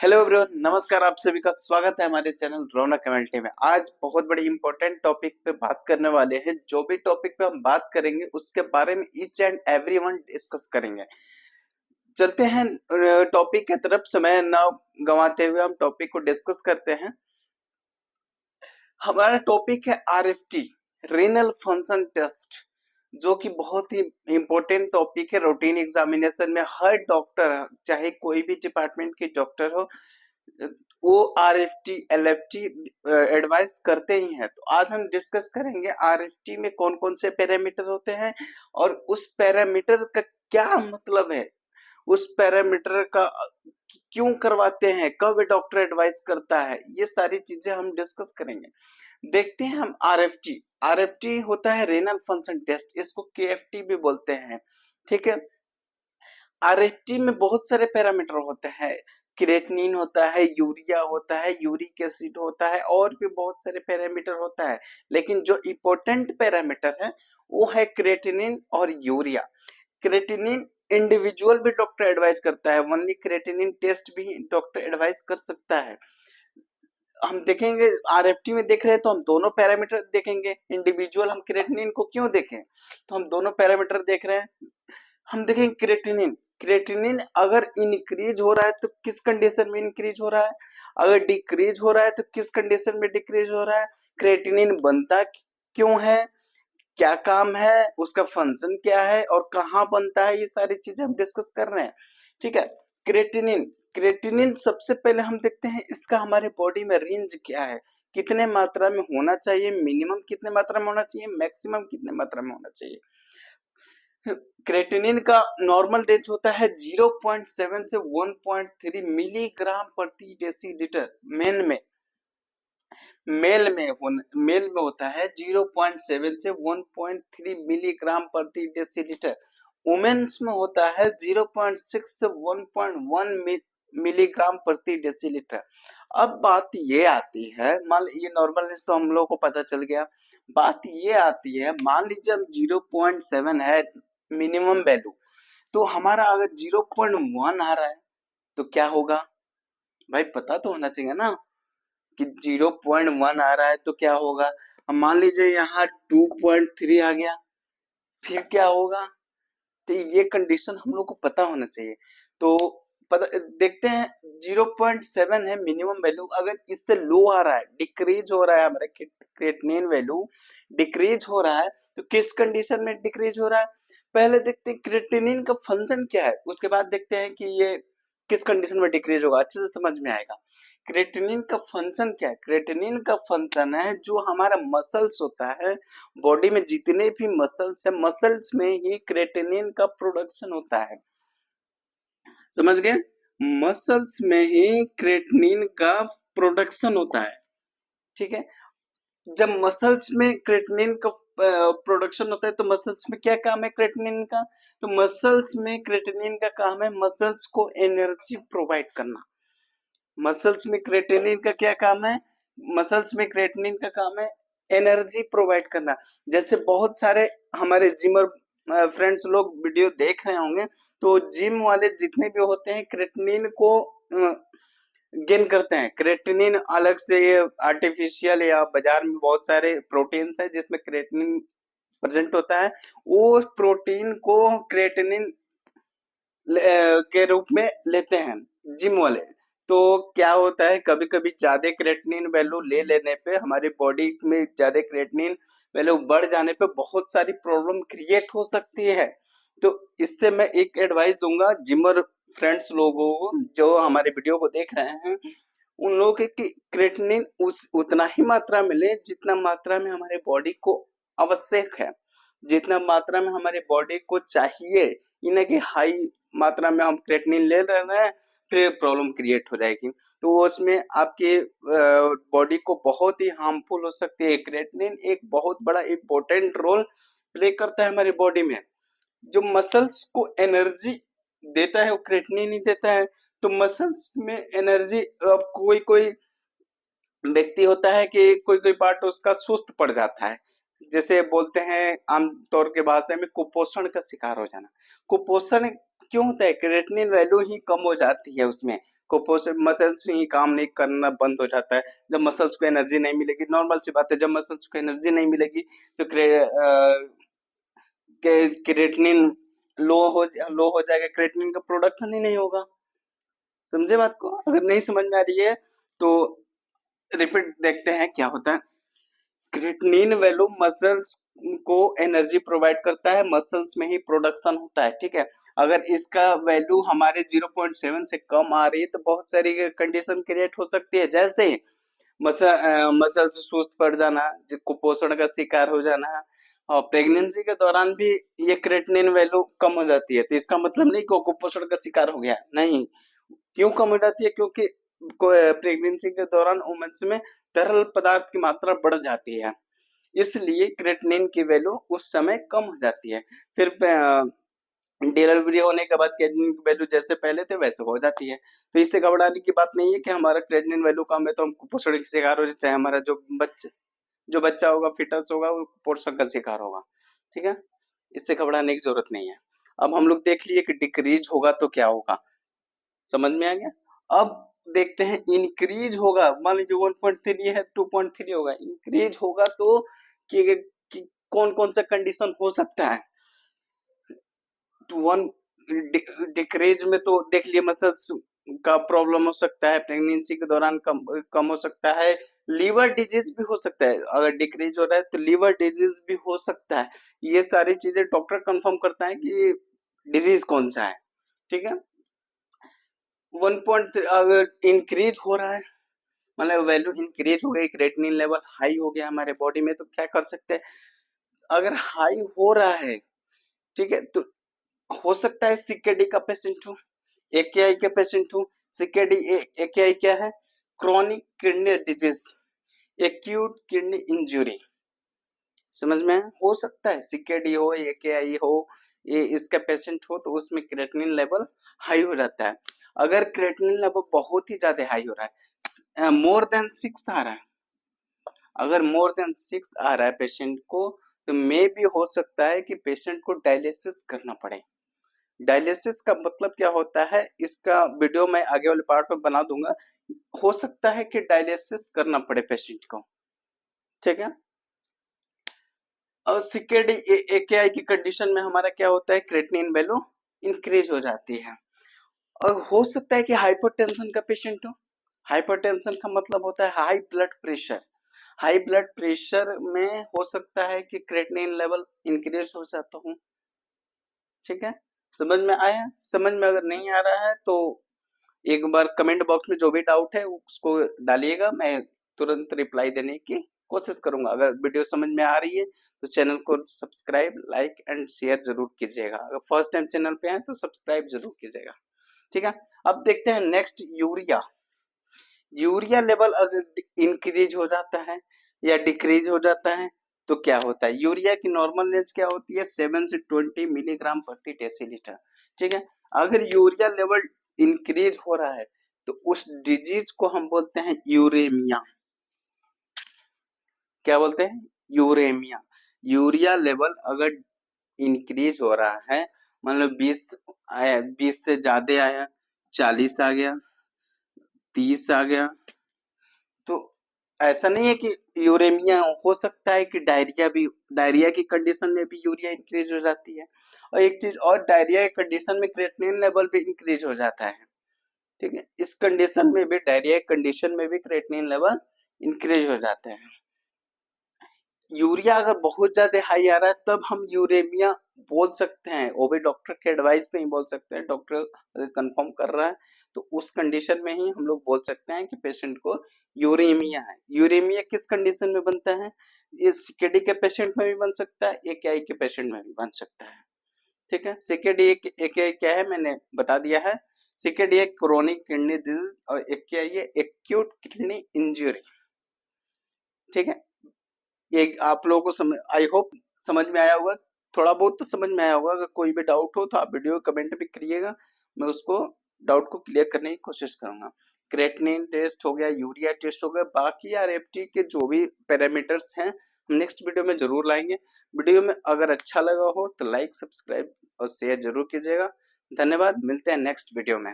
Hello everyone, नमस्कार। आप सभी का स्वागत है हमारे चैनल रौनक एमएलटी में। आज बहुत बड़ी इंपॉर्टेंट टॉपिक पे बात करने वाले हैं। जो भी टॉपिक पे हम बात करेंगे उसके बारे में ईच एंड एवरीवन डिस्कस करेंगे। चलते हैं टॉपिक की तरफ। समय ना गंवाते हुए हम टॉपिक को डिस्कस करते हैं। हमारा टॉपिक है आरएफटी, रीनल फंक्शन टेस्ट, जो कि बहुत ही इंपॉर्टेंट टॉपिक है। रूटीन एग्जामिनेशन में हर डॉक्टर, चाहे कोई भी डिपार्टमेंट के डॉक्टर हो, वो आरएफटी एलएफटी एडवाइस करते ही हैं। तो आज हम डिस्कस करेंगे आरएफटी में कौन कौन से पैरामीटर होते हैं और उस पैरामीटर का क्या मतलब है, उस पैरामीटर का क्यों करवाते हैं, कब डॉक्टर एडवाइस करता है, ये सारी चीजें हम डिस्कस करेंगे। देखते हैं हम आरएफटी। आरएफटी होता है रेनल फंक्शन टेस्ट, इसको केएफटी भी बोलते हैं। ठीक है। आरएफटी में बहुत सारे पैरामीटर होते हैं। क्रिएटिनिन होता है, यूरिया होता है, यूरिक एसिड होता है, और भी बहुत सारे पैरामीटर होता है। लेकिन जो इम्पोर्टेंट पैरामीटर है वो है क्रिएटिनिन और यूरिया। क्रिएटिनिन इंडिविजुअल भी डॉक्टर एडवाइस करता है, ओनली क्रिएटिनिन टेस्ट भी डॉक्टर एडवाइस कर सकता है। हम देखेंगे आरएफटी में देख रहे हैं तो हम दोनों पैरामीटर देखेंगे। इंडिविजुअल हम क्रिएटिनिन को क्यों देखें, तो हम दोनों पैरामीटर देख रहे हैं। हम देखेंगे क्रिएटिनिन। क्रिएटिनिन अगर इंक्रीज हो रहा है तो किस कंडीशन में इंक्रीज हो रहा है, अगर डिक्रीज हो रहा है तो किस कंडीशन में डिक्रीज हो रहा है, क्रिएटिनिन बनता क्यों है, क्या काम है, उसका फंक्शन क्या है और कहाँ बनता है, ये सारी चीजें हम डिस्कस कर रहे हैं। ठीक है। क्रिएटिनिन, क्रिएटिनिन सबसे पहले हम देखते हैं इसका हमारे बॉडी में रेंज क्या है, कितने मात्रा में होना चाहिए, मिनिमम कितने मात्रा में होना चाहिए, मैक्सिमम कितने मात्रा में होना चाहिए। क्रेटिनिन का नॉर्मल रेंज होता है 0.7 से 1.3 मिलीग्राम प्रति डेसीलीटर। मेल में होता है 0.7 से 1.3 मिलीग्राम प्रति डेसीलीटर। वुमेन्स में होता है 0.6 से 1.1 मिलीग्राम प्रति डेसीलीटर। अब बात ये आती है, मान ये नॉर्मल रेंज तो हम लोग को पता चल गया। बात ये आती है, मान लीजिए अब 0.7 है मिनिमम वैल्यू, तो हमारा अगर 0.1 आ रहा है तो क्या होगा, भाई पता तो होना चाहिए ना कि 0.1 आ रहा है तो क्या होगा। अब मान लीजिए यहाँ 2.3 आ गया, फिर क्या होगा। तो ये कंडीशन हम लोग को पता होना चाहिए। तो पता देखते हैं, 0.7 है मिनिमम वैल्यू, अगर इससे लो आ रहा है, डिक्रीज हो रहा है, हमारा क्रिएटिनिन वैल्यू डिक्रीज हो रहा है, तो किस कंडीशन में डिक्रीज हो रहा है। पहले देखते हैं क्रिएटिनिन का फंक्शन क्या है, उसके बाद देखते हैं कि ये किस कंडीशन में डिक्रीज होगा, अच्छे से समझ में आएगा। क्रिएटिनिन का फंक्शन क्या है, क्रिएटिनिन का फंक्शन है जो हमारा मसल्स होता है, बॉडी में जितने भी मसल्स है, मसल्स में ही क्रिएटिनिन का प्रोडक्शन होता है। समझ गए, मसल्स में ही क्रिएटिनिन का प्रोडक्शन होता है। ठीक है। जब मसल्स में क्रिएटिनिन का प्रोडक्शन होता है तो मसल्स में क्या काम है क्रिएटिनिन का, तो मसल्स में क्रिएटिनिन का काम है मसल्स को एनर्जी प्रोवाइड करना। मसल्स में क्रिएटिनिन का क्या काम है, मसल्स में क्रिएटिनिन का काम है एनर्जी प्रोवाइड करना। जैसे बहुत सारे हमारे जिमर फ्रेंड्स लोग वीडियो देख रहे होंगे, तो जिम वाले जितने भी होते हैं क्रिएटिनिन को गेन करते हैं। क्रिएटिनिन अलग से आर्टिफिशियल या बाजार में बहुत सारे प्रोटीन्स है जिसमें क्रिएटिनिन प्रेजेंट होता है, वो प्रोटीन को क्रिएटिनिन के रूप में लेते हैं जिम वाले। तो क्या होता है, कभी कभी ज्यादा क्रिएटिनिन वैल्यू ले लेने पे, हमारी बॉडी में ज्यादा क्रिएटिनिन वैल्यू बढ़ जाने पे बहुत सारी प्रॉब्लम क्रिएट हो सकती है। तो इससे मैं एक एडवाइस दूंगा जिमर फ्रेंड्स लोगों को जो हमारे वीडियो को देख रहे हैं, उन लोगों के क्रिएटिनिन उस उतना ही मात्रा में ले जितना मात्रा में हमारे बॉडी को आवश्यक है, जितना मात्रा में हमारे बॉडी को चाहिए। इन्हें कि हाई मात्रा में हम क्रिएटिनिन ले रहे हैं फिर प्रॉब्लम क्रिएट हो जाएगी, तो वो उसमें आपके बॉडी को बहुत ही हार्मफुल हो सकती है। क्रिएटिनिन एक बहुत बड़ा इंपॉर्टेंट रोल प्ले करता है हमारी बॉडी में। जो मसल्स को एनर्जी देता है वो क्रिएटिनिन ही देता है। तो मसल्स में एनर्जी, अब कोई कोई व्यक्ति होता है कि कोई कोई पार्ट उसका सुस्त पड़ जाता है, जैसे बोलते हैं आमतौर के भाषा में कुपोषण का शिकार हो जाना। कुपोषण क्यों होता है, क्रिएटिनिन वैल्यू ही कम हो जाती है उसमें, मसल्स ही काम नहीं करना बंद हो जाता है। जब मसल्स को एनर्जी नहीं मिलेगी, नॉर्मल सी बात है, जब मसल्स को एनर्जी नहीं मिलेगी तो क्रेटिनिन लो हो जाएगा, क्रेटिनिन का प्रोडक्शन ही नहीं होगा। समझे बात को? अगर नहीं समझ में आ रही है तो रिपीट देखते हैं क्या होता है। क्रिएटिनिन वैल्यू मसल्स को एनर्जी प्रोवाइड करता है, मसल्स में ही प्रोडक्शन होता है, ठीक है। अगर इसका वैल्यू हमारे 0.7 से कम आ रही है तो बहुत सारी कंडीशन क्रिएट हो सकती है, जैसे मसल्स सुस्त पड़ जाना, कुपोषण का शिकार हो जाना, और प्रेगनेंसी के दौरान भी ये क्रिएटिनिन वैल्यू कम हो जाती है। तो इसका मतलब नहीं कि कुपोषण का शिकार हो गया, नहीं। क्यों कम हो जाती है? क्योंकि प्रेगनेंसी के दौरान वुमेन्स में तरल पदार्थ की मात्रा बढ़ जाती है, इसलिए क्रेटिनिन की वैल्यू उस समय कम हो जाती है। फिर डिलीवरी होने के बाद क्रेटिनिन की वैल्यू जैसे पहले थे वैसे हो जाती है। तो इससे घबराने की बात नहीं है कि हमारा क्रेटिनिन वैल्यू कम है तो हम कुपोषण के शिकार हो जाए, चाहे हमारा जो बच्चा होगा, फिटस होगा, वो कुपोषण का शिकार होगा, ठीक है। इससे घबराने की जरूरत नहीं है। अब हम लोग देख लिए कि डिक्रीज होगा तो क्या होगा, समझ में आ गया। अब देखते हैं इंक्रीज होगा, मान लीजिए 1.3 है, 2.3 होगा, इंक्रीज होगा तो कि कौन कौन सा कंडीशन हो सकता है। तो वन डिक्रीज में तो देख लिए मसल्स का प्रॉब्लम हो सकता है, प्रेगनेंसी के दौरान कम हो सकता है, लीवर डिजीज भी हो सकता है। अगर डिक्रीज हो रहा है तो लीवर डिजीज भी हो सकता है। ये सारी चीजें डॉक्टर कंफर्म करता है कि डिजीज कौन सा है, ठीक है। 1. अगर इंक्रीज हो रहा है, मतलब वैल्यू इंक्रीज हो गई, क्रेटिनिन लेवल हाई हो गया हमारे बॉडी में, तो क्या कर सकते हैं? अगर हाई हो रहा है, ठीक है, तो हो सकता है सीकेडी का पेशेंट हो, एकेआई का पेशेंट हो। सीकेडी एकेआई क्या है? Chronic kidney disease, acute kidney injury. समझ में हो सकता है सीकेडी हो, एकेआई हो, ये इसका पेशेंट हो तो उसमें क्रेटिनिन लेवल हाई हो जाता है। अगर क्रेटिनिन लेवल बहुत ही ज्यादा हाई हो रहा है, मोर देन 6 आ रहा है, अगर मोर देन 6 आ रहा है पेशेंट को, तो मे भी हो सकता है कि पेशेंट को डायलिसिस करना पड़े। डायलिसिस का मतलब क्या होता है, इसका वीडियो मैं आगे वाले पार्ट में बना दूंगा। हो सकता है कि डायलिसिस करना पड़े पेशेंट को, ठीक है। और सीकेडी एकेआई की कंडीशन में हमारा क्या होता है, क्रेटिनिन वैल्यू इंक्रीज हो जाती है। और हो सकता है कि हाइपरटेंशन का पेशेंट हो। हाइपरटेंशन का मतलब होता है high blood pressure. High blood pressure में हो सकता है कि क्रेटिनिन लेवल इंक्रीज हो जाता हूँ, ठीक है। समझ में आया? समझ में अगर नहीं आ रहा है तो एक बार कमेंट बॉक्स में जो भी डाउट है उसको डालिएगा, मैं तुरंत रिप्लाई देने की कोशिश करूंगा। अगर वीडियो समझ में आ रही है तो चैनल को सब्सक्राइब, लाइक एंड शेयर जरूर कीजिएगा। अगर फर्स्ट टाइम चैनल पे हैं तो सब्सक्राइब जरूर कीजिएगा, ठीक है। अब देखते हैं नेक्स्ट, यूरिया। यूरिया लेवल अगर इंक्रीज हो जाता है या डिक्रीज हो जाता है तो क्या होता है? यूरिया की नॉर्मल रेंज क्या होती है? 7 से 20 मिलीग्राम प्रति डेसीलीटर, ठीक है। अगर यूरिया लेवल इंक्रीज हो रहा है तो उस डिजीज को हम बोलते हैं यूरेमिया। क्या बोलते हैं? यूरेमिया। यूरिया लेवल अगर इंक्रीज हो रहा है, मतलब 20 आया, 20 से ज्यादा आया, 40 आ गया, 30 आ गया, तो ऐसा नहीं है कि यूरेमिया, हो सकता है कि डायरिया की कंडीशन में भी यूरिया इंक्रीज हो जाती है। और एक चीज और, डायरिया की कंडीशन में क्रेटिनिन लेवल भी इंक्रीज हो जाता है, ठीक है। इस कंडीशन में भी, डायरिया कंडीशन में भी क्रेटिनिन लेवल इंक्रीज हो जाता है। यूरिया अगर बहुत ज्यादा हाई आ रहा है तब हम यूरेमिया बोल सकते हैं, वो भी डॉक्टर के एडवाइस पे ही बोल सकते हैं। डॉक्टर अगर कंफर्म कर रहा है तो उस कंडीशन में ही हम लोग बोल सकते हैं कि पेशेंट को यूरेमिया है। यूरेमिया किस कंडीशन में बनता है? ये सीकेडी के पेशेंट में भी बन सकता है, एकेआई के पेशेंट में भी बन सकता है, ठीक है। सीकेडी एकेआई क्या है मैंने बता दिया है। सीकेडी एक क्रोनिक किडनी डिजीज और एकेआई एक्यूट किडनी इंजरी, ठीक है। ये आप लोगों को समझ, आई होप समझ में आया होगा, थोड़ा बहुत तो समझ में आया होगा। अगर कोई भी डाउट हो तो आप वीडियो कमेंट में करिएगा, मैं उसको डाउट को क्लियर करने की कोशिश करूंगा। क्रेटिनिन टेस्ट हो गया, यूरिया टेस्ट हो गया, बाकी आरएफटी के जो भी पैरामीटर्स हैं हम नेक्स्ट वीडियो में जरूर लाएंगे। वीडियो में अगर अच्छा लगा हो तो लाइक, सब्सक्राइब और शेयर जरूर कीजिएगा। धन्यवाद, मिलते हैं नेक्स्ट वीडियो में।